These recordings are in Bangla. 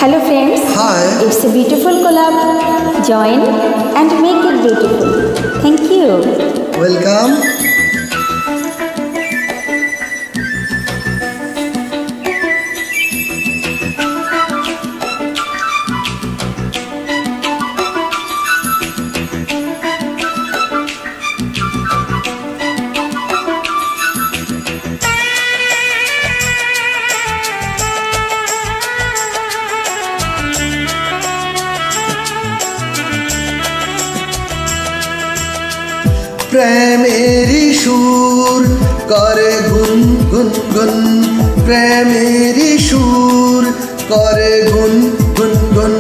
Hello friends. Hi. It's a beautiful collab. Join and make it beautiful. Thank you. Welcome. প্রেমেরি সুর করে গুন গুন গুন, প্রেমেরি সুর করে গুন গুন গুন।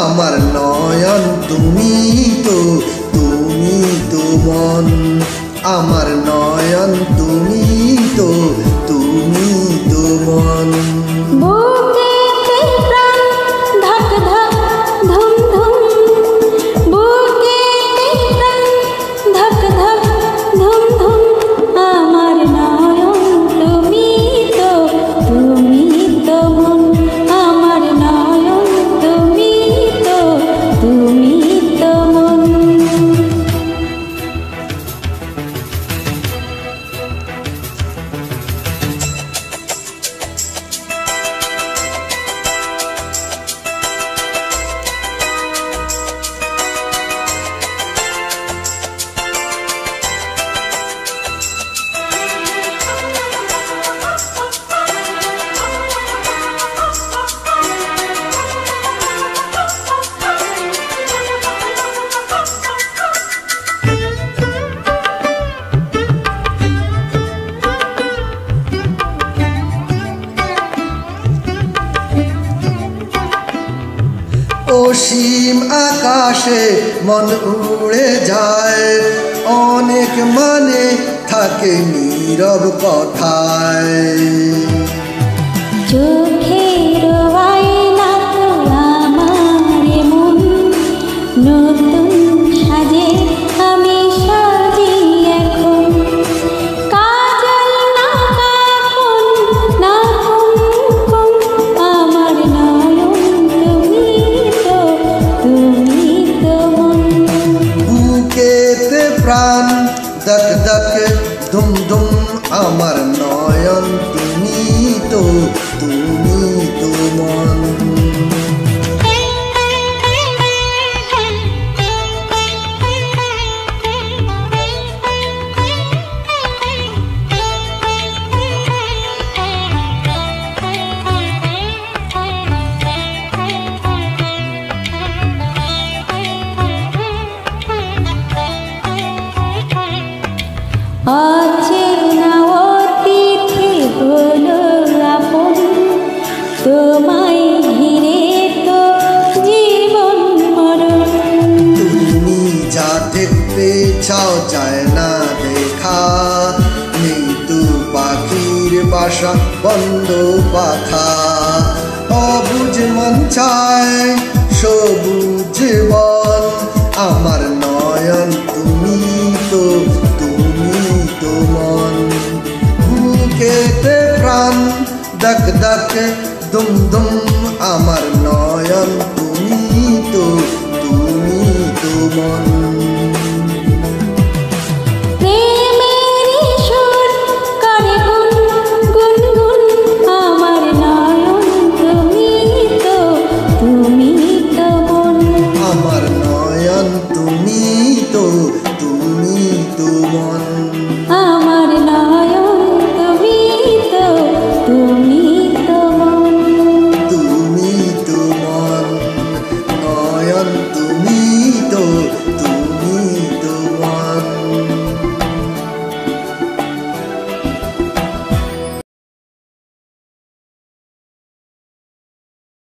আমার নয়ন তুমি তো মন, আমার নয়ন তুমি তো মন। অসীম আকাশে মন উড়ে যায়, অনেক মানে থাকে নীরব কথায়। চোখের আয়না তো আমার মন, নতুন সাজে আমি সাজি এখন। কাজল না কাফন না কুমকুম, আমার নয়ন তুমি তো মন। বুকেতে প্রাণ দক দক ধুম ধুম, আমার নয়ন তুমি তো মন। অচেনা অতিথি হলো আপন, তোমায় ঘিরে তো জীবন মরণ। তুমি যা দেখতে চাও যায় না দেখা, নেই তো পাখির বাসা বন্ধ পাখা। অবুঝ মন চায় সবুজ বন, আমার নয়ন তুমি তো মন। বুকেতে প্রাণ দক দক দুম দুম, আমার নয়ন তুমি তো মন।